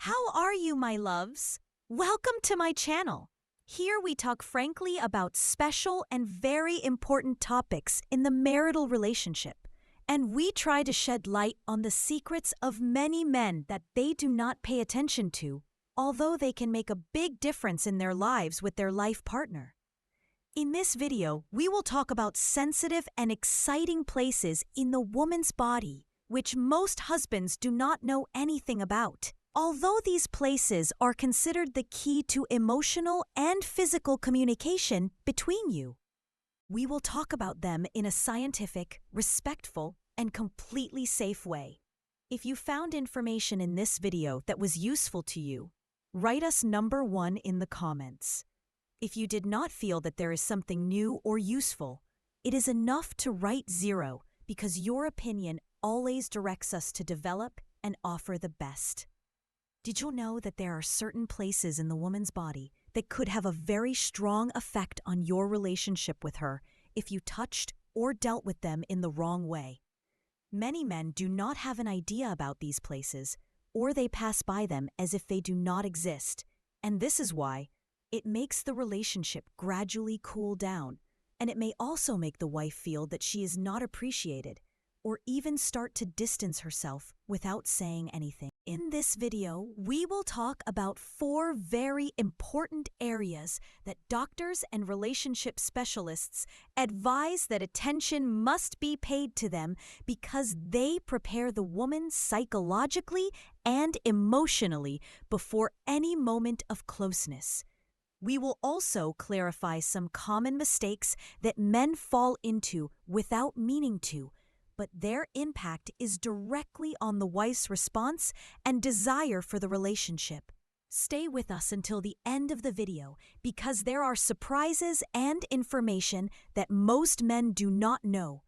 How are you, my loves? Welcome to my channel. Here we talk frankly about special and very important topics in the marital relationship, and we try to shed light on the secrets of many men that they do not pay attention to, although they can make a big difference in their lives with their life partner. In this video, we will talk about sensitive and exciting places in the woman's body, which most husbands do not know anything about. Although these places are considered the key to emotional and physical communication between you, we will talk about them in a scientific, respectful, and completely safe way. If you found information in this video that was useful to you, write us number 1 in the comments. If you did not feel that there is something new or useful, it is enough to write 0 because your opinion always directs us to develop and offer the best. Did you know that there are certain places in the woman's body that could have a very strong effect on your relationship with her if you touched or dealt with them in the wrong way? Many men do not have an idea about these places, or they pass by them as if they do not exist, and this is why it makes the relationship gradually cool down, and it may also make the wife feel that she is not appreciated, or even start to distance herself without saying anything. In this video, we will talk about 4 very important areas that doctors and relationship specialists advise that attention must be paid to them because they prepare the woman psychologically and emotionally before any moment of closeness. We will also clarify some common mistakes that men fall into without meaning to, but their impact is directly on the wife's response and desire for the relationship. Stay with us until the end of the video because there are surprises and information that most men do not know,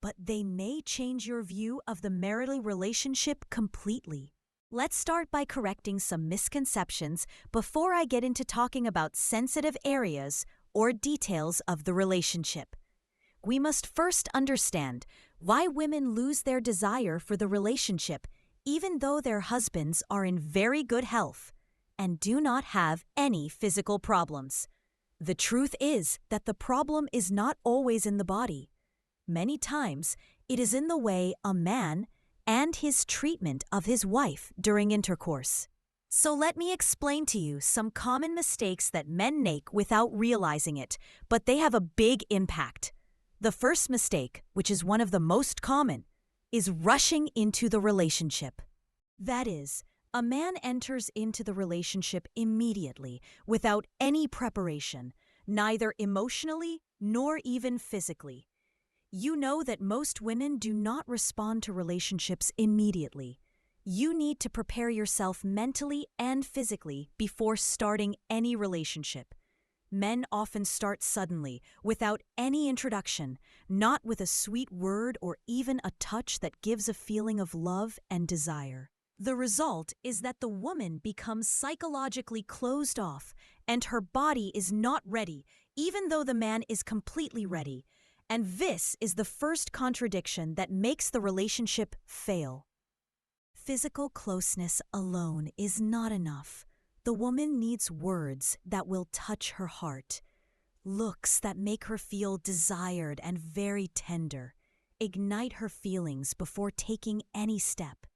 but they may change your view of the marital relationship completely. Let's start by correcting some misconceptions before I get into talking about sensitive areas or details of the relationship. We must first understand why women lose their desire for the relationship even though their husbands are in very good health and do not have any physical problems. The truth is that the problem is not always in the body. Many times, it is in the way a man and his treatment of his wife during intercourse. So let me explain to you some common mistakes that men make without realizing it, but they have a big impact. The first mistake, which is one of the most common, is rushing into the relationship. That is, a man enters into the relationship immediately without any preparation, neither emotionally nor even physically. You know that most women do not respond to relationships immediately. You need to prepare yourself mentally and physically before starting any relationship. Men often start suddenly, without any introduction, not with a sweet word or even a touch that gives a feeling of love and desire. The result is that the woman becomes psychologically closed off and her body is not ready, even though the man is completely ready. And this is the first contradiction that makes the relationship fail. Physical closeness alone is not enough. The woman needs words that will touch her heart, looks that make her feel desired and very tender, ignite her feelings before taking any step.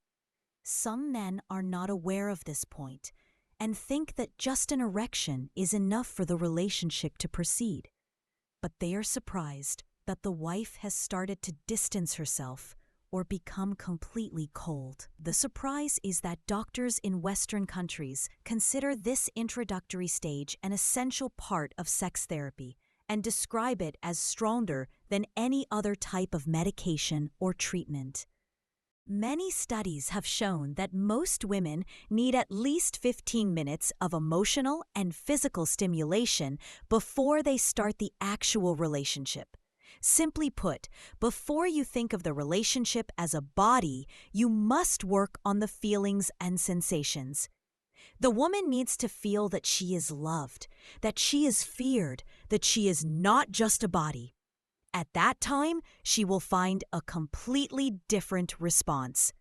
Some men are not aware of this point and think that just an erection is enough for the relationship to proceed. But they are surprised that the wife has started to distance herself or become completely cold. The surprise is that doctors in Western countries consider this introductory stage an essential part of sex therapy and describe it as stronger than any other type of medication or treatment. Many studies have shown that most women need at least 15 minutes of emotional and physical stimulation before they start the actual relationship. Simply put, before you think of the relationship as a body, you must work on the feelings and sensations. The woman needs to feel that she is loved, that she is feared, that she is not just a body. At that time, she will find a completely different response.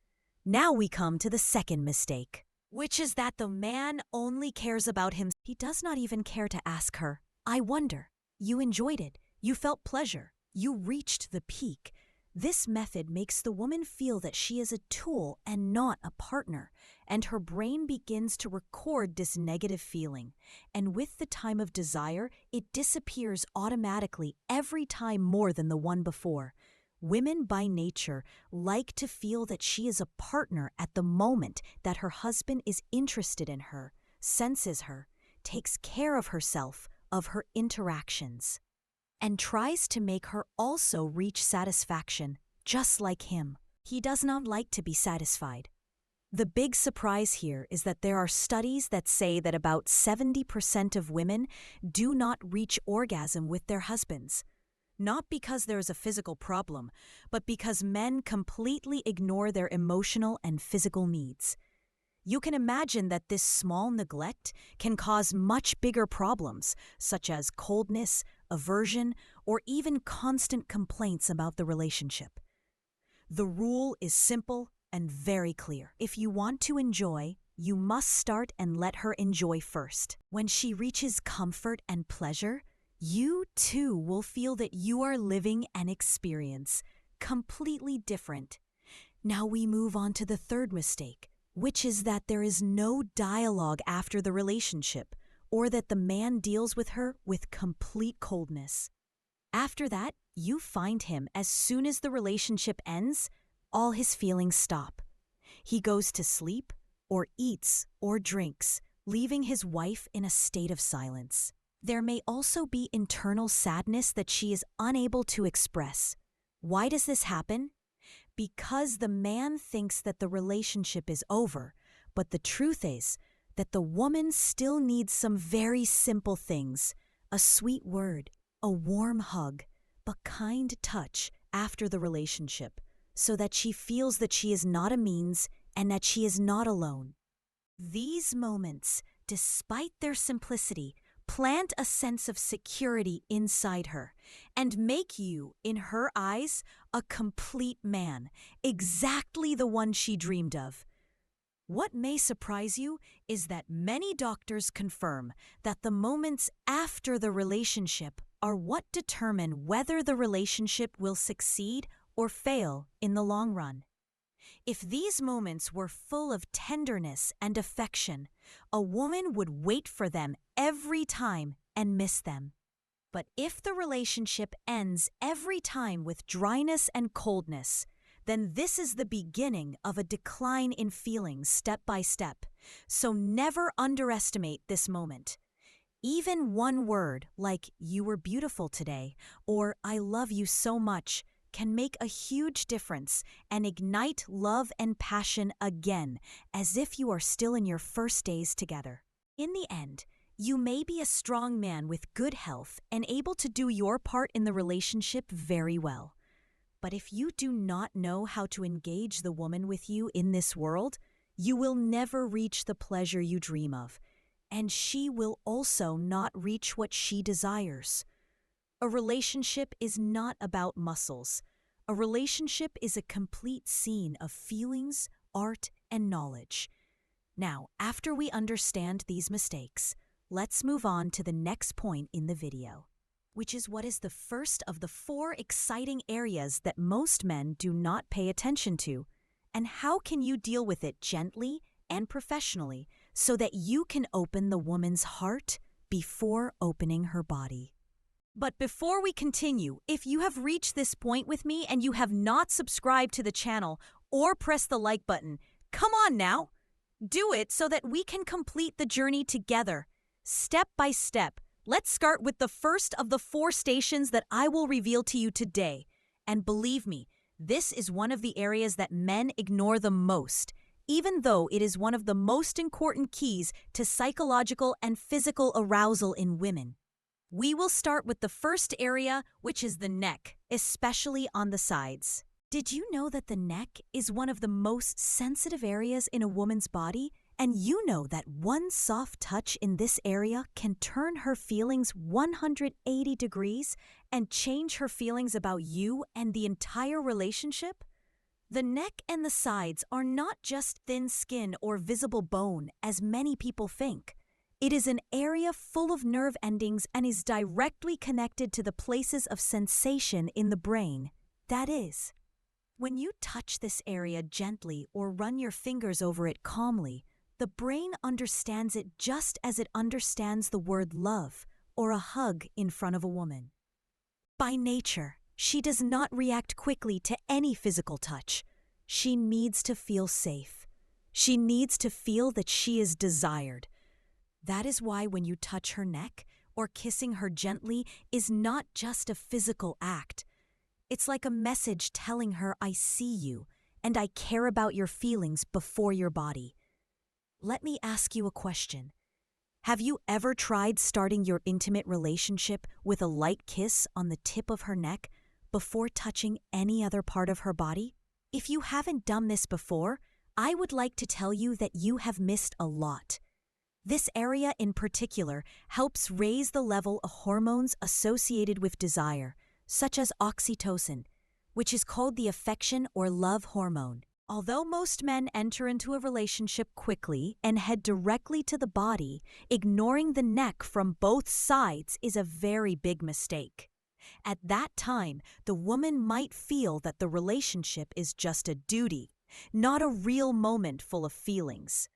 Now we come to the second mistake. which is that the man only cares about him. He does not even care to ask her, I wonder. You enjoyed it. You felt pleasure. You reached the peak. This method makes the woman feel that she is a tool and not a partner, and her brain begins to record this negative feeling. And with the time of desire, it disappears automatically every time more than the one before. Women by nature like to feel that she is a partner at the moment that her husband is interested in her, senses her, takes care of herself, of her interactions, and tries to make her also reach satisfaction, just like him. He does not like to be satisfied. The big surprise here is that there are studies that say that about 70% of women do not reach orgasm with their husbands. Not because there is a physical problem, but because men completely ignore their emotional and physical needs. You can imagine that this small neglect can cause much bigger problems, such as coldness, aversion, or even constant complaints about the relationship. The rule is simple and very clear. If you want to enjoy, you must start and let her enjoy first. When she reaches comfort and pleasure, you too will feel that you are living an experience completely different. Now we move on to the third mistake, which is that there is no dialogue after the relationship, or that the man deals with her with complete coldness. After that, you find him as soon as the relationship ends, all his feelings stop. He goes to sleep, or eats, or drinks, leaving his wife in a state of silence. There may also be internal sadness that she is unable to express. Why does this happen? Because the man thinks that the relationship is over, but the truth is that the woman still needs some very simple things: a sweet word, a warm hug, a kind touch after the relationship, so that she feels that she is not a means and that she is not alone. These moments, despite their simplicity, plant a sense of security inside her and make you, in her eyes, a complete man, exactly the one she dreamed of. What may surprise you is that many doctors confirm that the moments after the relationship are what determine whether the relationship will succeed or fail in the long run. If these moments were full of tenderness and affection, a woman would wait for them every time and miss them. But if the relationship ends every time with dryness and coldness, then this is the beginning of a decline in feelings step by step. So never underestimate this moment. Even one word like "you were beautiful today" or "I love you so much" can make a huge difference and ignite love and passion again, as if you are still in your first days together. In the end, you may be a strong man with good health and able to do your part in the relationship very well. But if you do not know how to engage the woman with you in this world, you will never reach the pleasure you dream of, and she will also not reach what she desires. A relationship is not about muscles. A relationship is a complete scene of feelings, art, and knowledge. Now, after we understand these mistakes, let's move on to the next point in the video, which is what is the first of the 4 exciting areas that most men do not pay attention to, and how can you deal with it gently and professionally so that you can open the woman's heart before opening her body. But before we continue, if you have reached this point with me and you have not subscribed to the channel or pressed the like button, come on now! Do it so that we can complete the journey together, step by step. Let's start with the first of the 4 stations that I will reveal to you today. And believe me, this is one of the areas that men ignore the most, even though it is one of the most important keys to psychological and physical arousal in women. We will start with the first area, which is the neck, especially on the sides. Did you know that the neck is one of the most sensitive areas in a woman's body? And you know that one soft touch in this area can turn her feelings 180 degrees and change her feelings about you and the entire relationship? The neck and the sides are not just thin skin or visible bone, as many people think. It is an area full of nerve endings and is directly connected to the places of sensation in the brain. That is, when you touch this area gently or run your fingers over it calmly, the brain understands it just as it understands the word love or a hug in front of a woman. By nature, she does not react quickly to any physical touch. She needs to feel safe. She needs to feel that she is desired. That is why when you touch her neck or kissing her gently is not just a physical act. It's like a message telling her, I see you, and I care about your feelings before your body. Let me ask you a question. Have you ever tried starting your intimate relationship with a light kiss on the tip of her neck before touching any other part of her body? If you haven't done this before, I would like to tell you that you have missed a lot. This area in particular helps raise the level of hormones associated with desire, such as oxytocin, which is called the affection or love hormone. Although most men enter into a relationship quickly and head directly to the body, ignoring the neck from both sides is a very big mistake. At that time, the woman might feel that the relationship is just a duty, not a real moment full of feelings.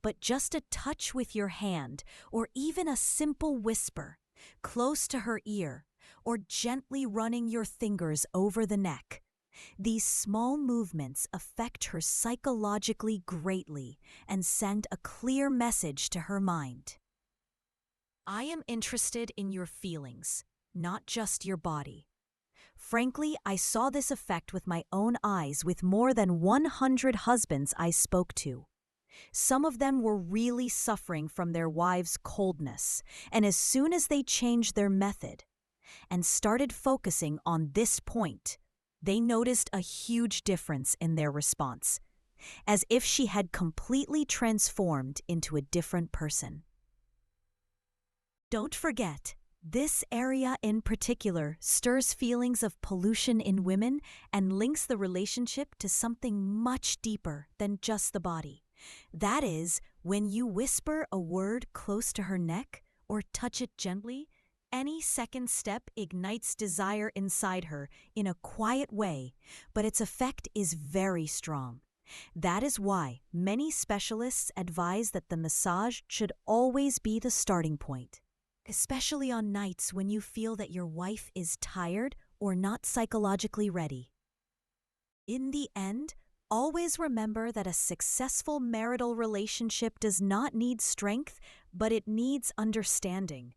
But just a touch with your hand, or even a simple whisper, close to her ear, or gently running your fingers over the neck. These small movements affect her psychologically greatly and send a clear message to her mind. I am interested in your feelings, not just your body. Frankly, I saw this effect with my own eyes with more than 100 husbands I spoke to. Some of them were really suffering from their wives' coldness, and as soon as they changed their method and started focusing on this point, they noticed a huge difference in their response, as if she had completely transformed into a different person. Don't forget, this area in particular stirs feelings of pollution in women and links the relationship to something much deeper than just the body. That is, when you whisper a word close to her neck or touch it gently, any second step ignites desire inside her in a quiet way, but its effect is very strong. That is why many specialists advise that the massage should always be the starting point, especially on nights when you feel that your wife is tired or not psychologically ready. In the end, always remember that a successful marital relationship does not need strength, but it needs understanding.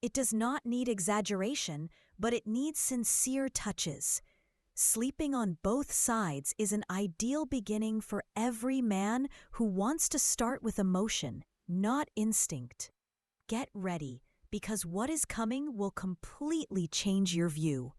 It does not need exaggeration, but it needs sincere touches. Sleeping on both sides is an ideal beginning for every man who wants to start with emotion, not instinct. Get ready, because what is coming will completely change your view.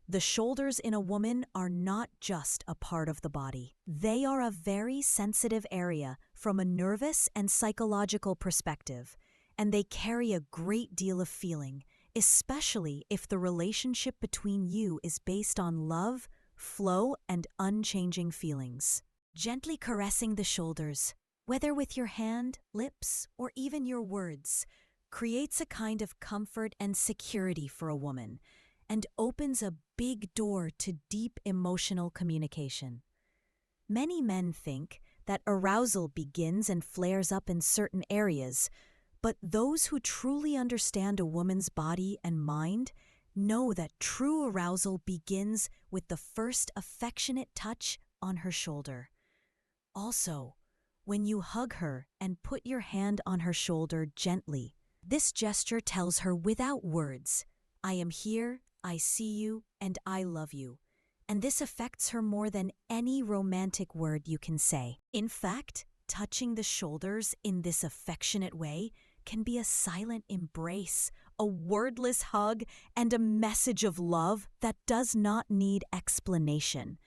The shoulders in a woman are not just a part of the body. They are a very sensitive area from a nervous and psychological perspective, and they carry a great deal of feeling, especially if the relationship between you is based on love, flow, and unchanging feelings. Gently caressing the shoulders, whether with your hand, lips, or even your words, creates a kind of comfort and security for a woman, and opens a big door to deep emotional communication. Many men think that arousal begins and flares up in certain areas, but those who truly understand a woman's body and mind know that true arousal begins with the first affectionate touch on her shoulder. Also, when you hug her and put your hand on her shoulder gently, this gesture tells her without words, I am here, I see you, and I love you. And this affects her more than any romantic word you can say. In fact, touching the shoulders in this affectionate way can be a silent embrace, a wordless hug, and a message of love that does not need explanation.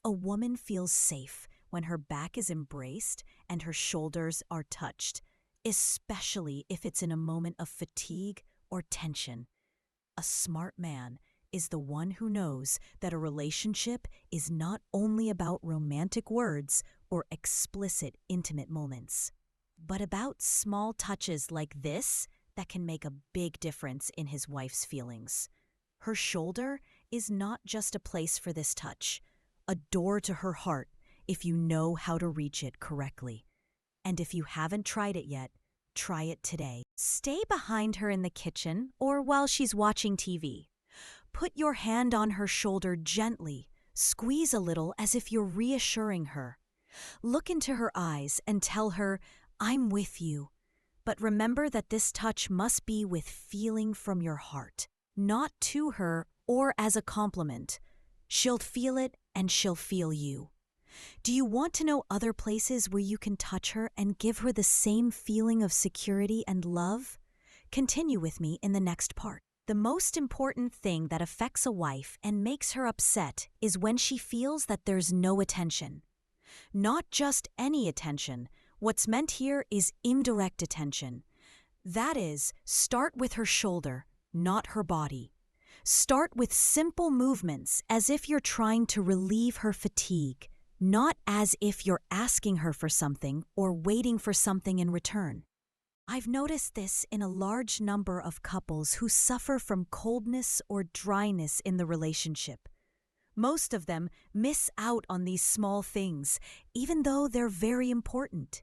A woman feels safe when her back is embraced and her shoulders are touched, especially if it's in a moment of fatigue or tension. A smart man is the one who knows that a relationship is not only about romantic words or explicit intimate moments, but about small touches like this that can make a big difference in his wife's feelings. Her shoulder is not just a place for this touch, a door to her heart if you know how to reach it correctly. And if you haven't tried it yet, try it today. Stay behind her in the kitchen or while she's watching TV. Put your hand on her shoulder gently, squeeze a little as if you're reassuring her. Look into her eyes and tell her, "I'm with you." But remember that this touch must be with feeling from your heart, not to her or as a compliment. She'll feel it and she'll feel you. Do you want to know other places where you can touch her and give her the same feeling of security and love? Continue with me in the next part. The most important thing that affects a wife and makes her upset is when she feels that there's no attention. Not just any attention. What's meant here is indirect attention. That is, start with her shoulder, not her body. Start with simple movements as if you're trying to relieve her fatigue, not as if you're asking her for something or waiting for something in return. I've noticed this in a large number of couples who suffer from coldness or dryness in the relationship. Most of them miss out on these small things, even though they're very important.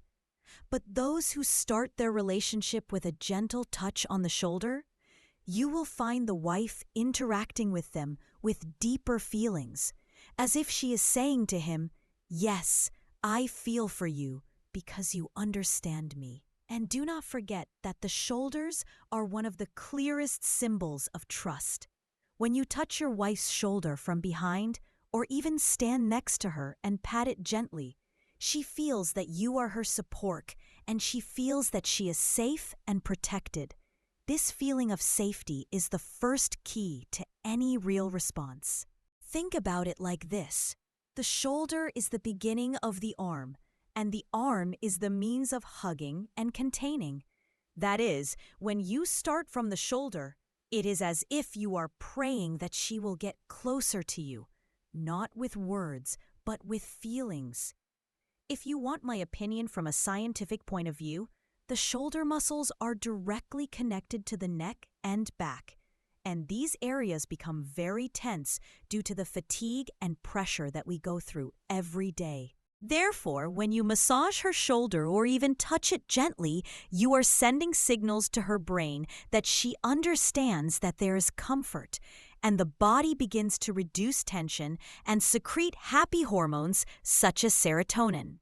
But those who start their relationship with a gentle touch on the shoulder, you will find the wife interacting with them with deeper feelings, as if she is saying to him, "Yes, I feel for you because you understand me." And do not forget that the shoulders are one of the clearest symbols of trust. When you touch your wife's shoulder from behind, or even stand next to her and pat it gently, she feels that you are her support, and she feels that she is safe and protected. This feeling of safety is the first key to any real response. Think about it like this. The shoulder is the beginning of the arm, and the arm is the means of hugging and containing. That is, when you start from the shoulder, it is as if you are praying that she will get closer to you, not with words, but with feelings. If you want my opinion from a scientific point of view, the shoulder muscles are directly connected to the neck and back, and these areas become very tense due to the fatigue and pressure that we go through every day. Therefore, when you massage her shoulder or even touch it gently, you are sending signals to her brain that she understands that there is comfort, and the body begins to reduce tension and secrete happy hormones such as serotonin.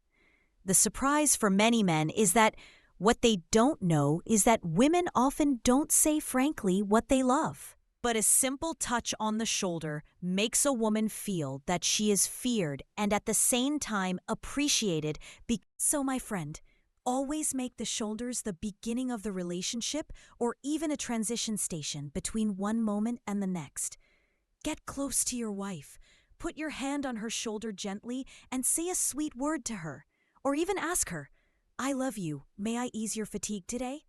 The surprise for many men is that what they don't know is that women often don't say frankly what they love. But a simple touch on the shoulder makes a woman feel that she is feared and at the same time appreciated. So my friend, always make the shoulders the beginning of the relationship or even a transition station between one moment and the next. Get close to your wife. Put your hand on her shoulder gently and say a sweet word to her. Or even ask her, "I love you. May I ease your fatigue today?"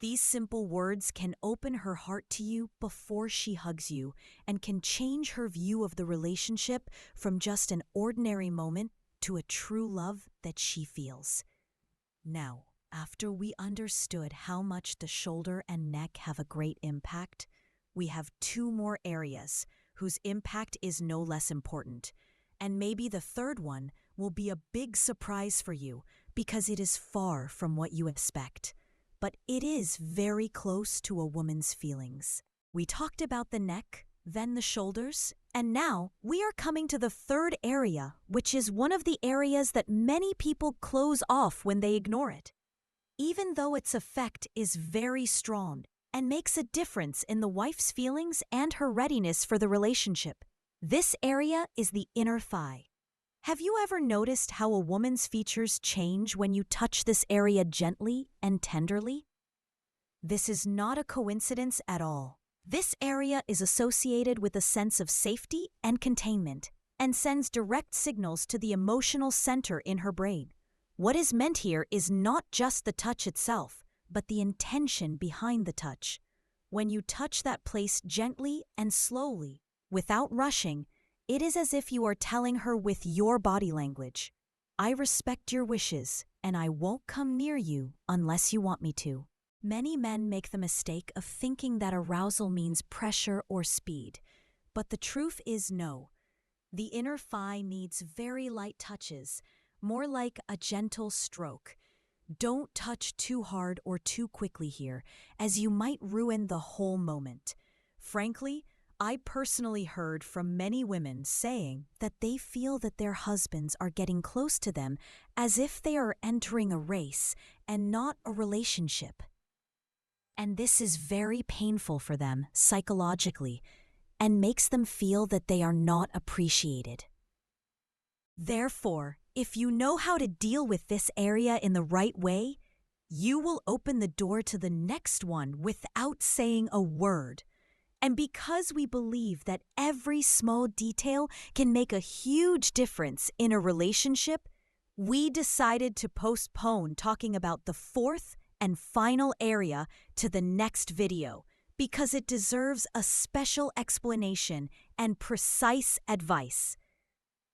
These simple words can open her heart to you before she hugs you and can change her view of the relationship from just an ordinary moment to a true love that she feels. Now, after we understood how much the shoulder and neck have a great impact, we have two more areas whose impact is no less important. And maybe the third one will be a big surprise for you because it is far from what you expect. But it is very close to a woman's feelings. We talked about the neck, then the shoulders, and now we are coming to the third area, which is one of the areas that many people close off when they ignore it. Even though its effect is very strong and makes a difference in the wife's feelings and her readiness for the relationship, this area is the inner thigh. Have you ever noticed how a woman's features change when you touch this area gently and tenderly? This is not a coincidence at all. This area is associated with a sense of safety and containment and sends direct signals to the emotional center in her brain. What is meant here is not just the touch itself, but the intention behind the touch. When you touch that place gently and slowly, Without rushing, it is as if you are telling her with your body language, I respect your wishes, and I won't come near you unless you want me to. Many men make the mistake of thinking that arousal means pressure or speed, but the truth is no. The inner thigh needs very light touches, more like a gentle stroke. Don't touch too hard or too quickly here, as you might ruin the whole moment. Frankly, I personally heard from many women saying that they feel that their husbands are getting close to them as if they are entering a race and not a relationship. And this is very painful for them psychologically and makes them feel that they are not appreciated. Therefore, if you know how to deal with this area in the right way, you will open the door to the next one without saying a word. And because we believe that every small detail can make a huge difference in a relationship, we decided to postpone talking about the fourth and final area to the next video because it deserves a special explanation and precise advice.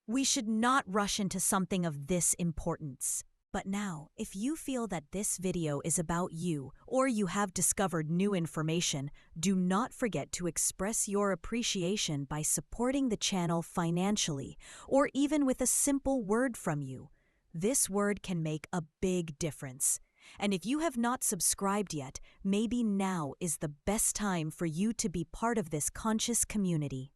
We should not rush into something of this importance. But now, if you feel that this video is about you or you have discovered new information, do not forget to express your appreciation by supporting the channel financially or even with a simple word from you. This word can make a big difference. And if you have not subscribed yet, maybe now is the best time for you to be part of this conscious community.